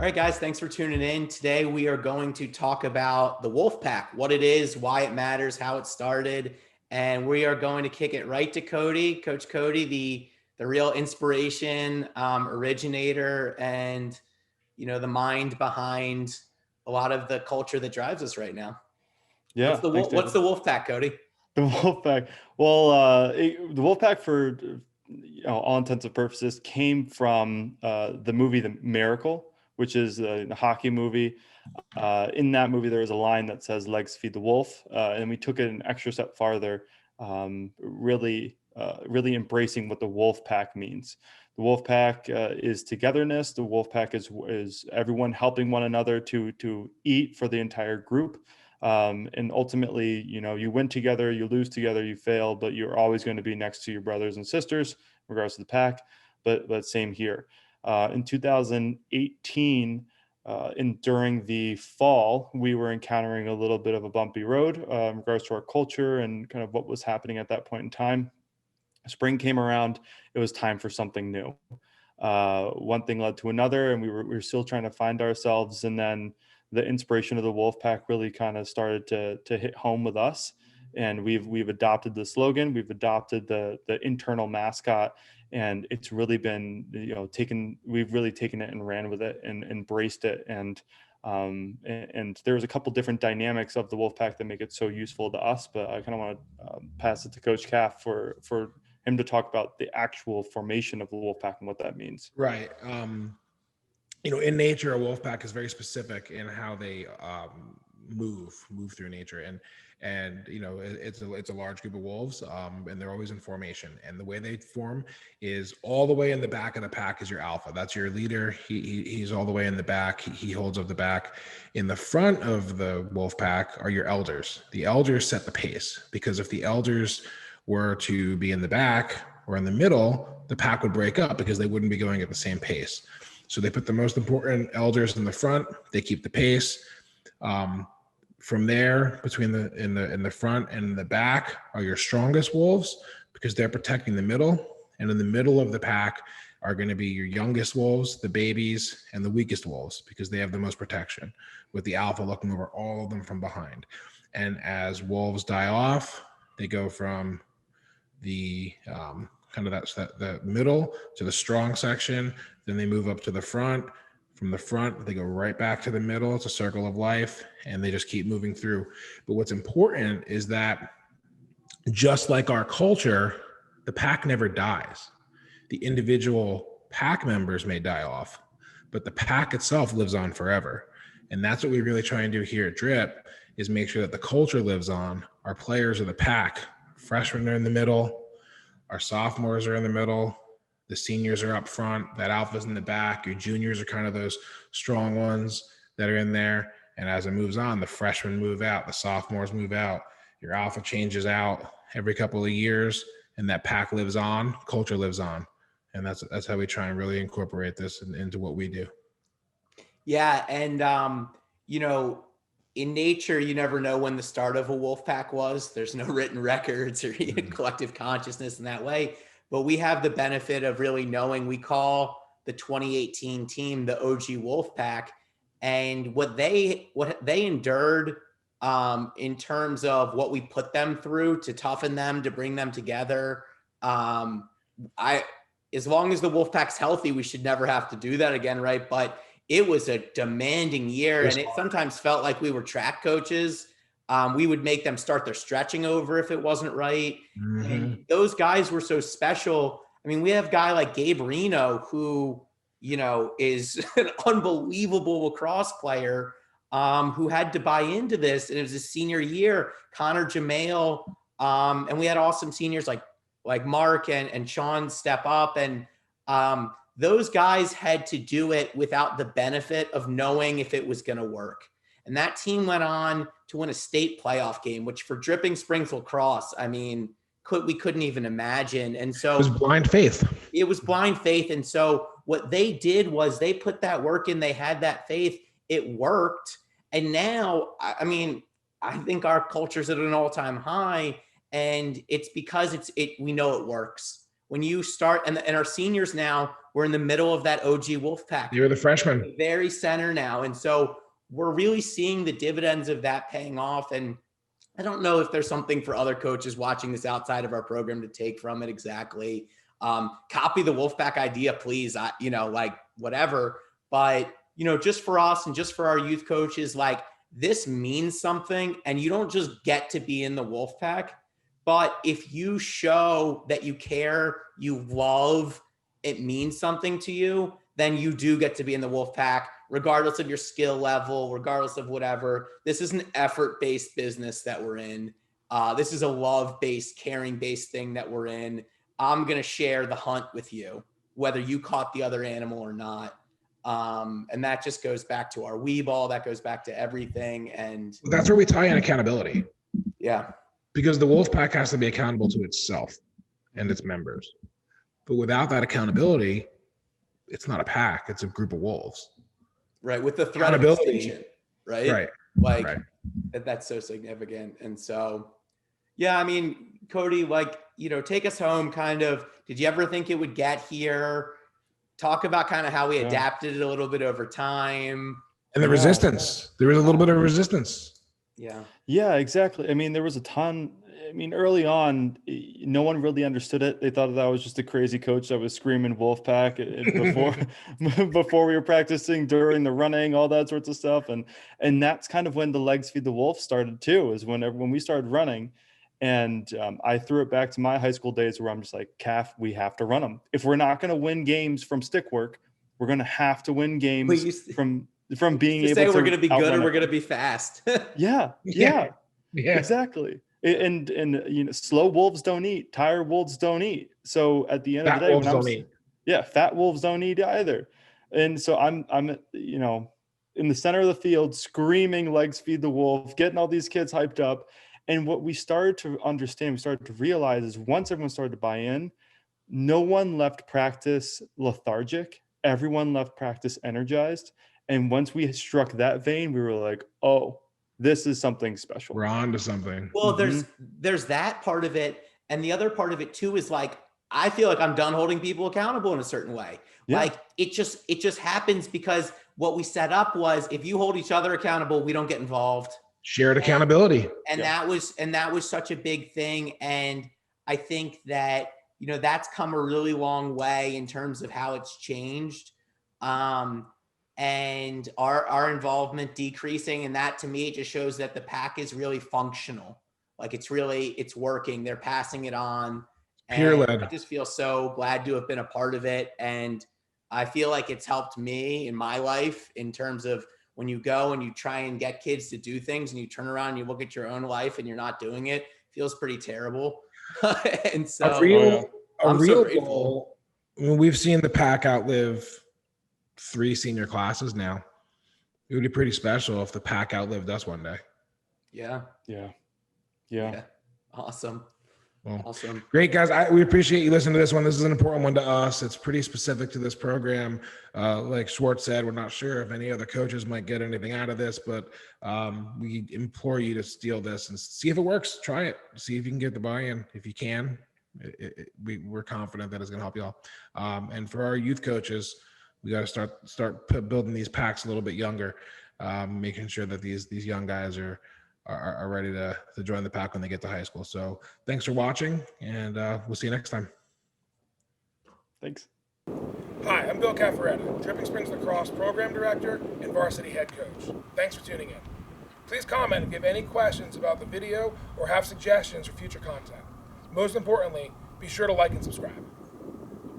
All right, guys, thanks for tuning in. Today, we are going to talk about the Wolfpack, what it is, why it matters, how it started. And we are going to kick it right to Cody, Coach Cody, the real inspiration, originator, and, the mind behind a lot of the culture that drives us right now. Yeah, thanks, What's David. the Wolfpack, Cody? The Wolfpack. Well, the Wolfpack, for all intents and purposes, came from the movie The Miracle, which is a hockey movie. In that movie, there is a line that says "Legs feed the wolf," and we took it an extra step farther, really embracing what the Wolfpack means. The Wolfpack is togetherness. The Wolfpack is everyone helping one another to eat for the entire group. And ultimately, you win together, you lose together, you fail, but you're always going to be next to your brothers and sisters, in regards to the pack. But same here. In 2018, and during the fall, we were encountering a little bit of a bumpy road in regards to our culture and kind of what was happening at that point in time. Spring came around, it was time for something new. One thing led to another, and we were still trying to find ourselves. And then the inspiration of the Wolfpack really kind of started to hit home with us. And we've adopted the slogan, we've adopted the internal mascot, and it's really been we've really taken it and ran with it and embraced it. And there's a couple different dynamics of the Wolfpack that make it so useful to us. But I kind of want to pass it to Coach Caff for him to talk about the actual formation of the Wolfpack and what that means. Right. In nature, a wolfpack is very specific in how they move through nature, and it's a large group of wolves, and they're always in formation. And the way they form is all the way in the back of the pack is your alpha. That's your leader. He's all the way in the back. He holds up the back. In the front of the wolf pack are your elders. The elders set the pace, because if the elders were to be in the back or in the middle, the pack would break up because they wouldn't be going at the same pace. So they put the most important elders in the front. They keep the pace. From there, between in the front and the back are your strongest wolves, because they're protecting the middle. And in the middle of the pack are going to be your youngest wolves, the babies, and the weakest wolves, because they have the most protection, with the alpha looking over all of them from behind. And as wolves die off, they go from the kind of the middle to the strong section. Then they move up to the front. From the front, they go right back to the middle. It's a circle of life, and they just keep moving through. But what's important is that, just like our culture, the pack never dies. The individual pack members may die off, but the pack itself lives on forever. And that's what we really try and do here at Drip, is make sure that the culture lives on. Our players are the pack. Freshmen are in the middle. Our sophomores are in the middle. The seniors are up front. That alpha's in the back. Your juniors are kind of those strong ones that are in there. And as it moves on, the freshmen move out. The sophomores move out. Your alpha changes out every couple of years, and that pack lives on. Culture lives on. And that's how we try and really incorporate this into what we do. Yeah, and in nature, you never know when the start of a wolf pack was. There's no written records or collective consciousness in that way. But we have the benefit of really knowing. We call the 2018 team the OG wolf pack, and what they endured in terms of what we put them through to toughen them, to bring them together. As long as the wolf pack's healthy, we should never have to do that again, right? But it was a demanding year, and it sometimes felt like we were track coaches. We would make them start their stretching over if it wasn't right. Mm-hmm. And those guys were so special. I mean, we have a guy like Gabe Reno, who, is an unbelievable lacrosse player, who had to buy into this. And it was his senior year. Connor Jamail, and we had awesome seniors like Mark and Sean step up. And those guys had to do it without the benefit of knowing if it was going to work. And that team went on to win a state playoff game, which for Dripping Springs Lacrosse, I mean, we couldn't even imagine. And so it was blind faith. It was blind faith. And so what they did was they put that work in. They had that faith. It worked. And now, I mean, I think our culture's at an all-time high, and it's because we know it works. when you start, and our seniors now, we're in the middle of that OG Wolfpack. You're the freshman. Very center now. And so we're really seeing the dividends of that paying off. And I don't know if there's something for other coaches watching this outside of our program to take from it exactly. Copy the Wolfpack idea, please. Like whatever. But, just for us and just for our youth coaches, like this means something. And you don't just get to be in the Wolfpack. But if you show that you care, you love, it means something to you, then you do get to be in the Wolfpack, regardless of your skill level, regardless of whatever. This is an effort-based business that we're in. This is a love-based, caring-based thing that we're in. I'm going to share the hunt with you, whether you caught the other animal or not. And that just goes back to our wee ball. That goes back to everything. And that's where we tie in accountability. Yeah. Because the Wolfpack has to be accountable to itself and its members. But without that accountability, it's not a pack. It's a group of wolves. Right. With the threat of extinction. Right. Right. Like right. That's so significant. And so, yeah, I mean, Cody, like, take us home kind of. Did you ever think it would get here? Talk about kind of how we adapted it a little bit over time. And the resistance. There was a little bit of resistance. Yeah, exactly. I mean, there was a ton. I mean, early on, no one really understood it. They thought that I was just a crazy coach that was screaming Wolfpack before we were practicing, during the running, all that sorts of stuff. And that's kind of when the Legs Feed the Wolf started too, is when we started running. And I threw it back to my high school days where I'm just like, Caff, we have to run them. If we're not going to win games from stick work, we're going to have to win games from being able to say we're going to be good or we're it. going to be fast. Yeah, exactly. And slow wolves don't eat, tired wolves don't eat. So at the end of the day, fat wolves don't eat either. And so I'm in the center of the field screaming, Legs Feed the Wolf, getting all these kids hyped up. And what we started to understand, we started to realize, is once everyone started to buy in, no one left practice lethargic. Everyone left practice energized. And once we struck that vein, we were like, oh, this is something special. We're on to something. Well, there's that part of it. And the other part of it too is like, I feel like I'm done holding people accountable in a certain way. Yeah. Like it just happens because what we set up was, if you hold each other accountable, we don't get involved. Shared accountability. And that was such a big thing. And I think that, that's come a really long way in terms of how it's changed. And our involvement decreasing. And that, to me, it just shows that the pack is really functional. Like it's working. They're passing it on. Peer-led. I just feel so glad to have been a part of it. And I feel like it's helped me in my life in terms of when you go and you try and get kids to do things and you turn around and you look at your own life and you're not doing it, feels pretty terrible. And so a real goal. We've seen the pack outlive 3 senior classes now. It would be pretty special if the pack outlived us one day. Yeah. Awesome. Well, awesome. Great, guys. We appreciate you listening to this one. This is an important one to us. It's pretty specific to this program. Like Swartz said, we're not sure if any other coaches might get anything out of this, but we implore you to steal this and see if it works. Try it. See if you can get the buy-in. If you can, we're confident that it's going to help you all. And for our youth coaches, we got to start building these packs a little bit younger, making sure that these young guys are ready to join the pack when they get to high school. So thanks for watching, and we'll see you next time. Thanks. Hi, I'm Bill Cafferata, Dripping Springs Lacrosse Program Director and Varsity Head Coach. Thanks for tuning in. Please comment if you have any questions about the video or have suggestions for future content. Most importantly, be sure to like and subscribe.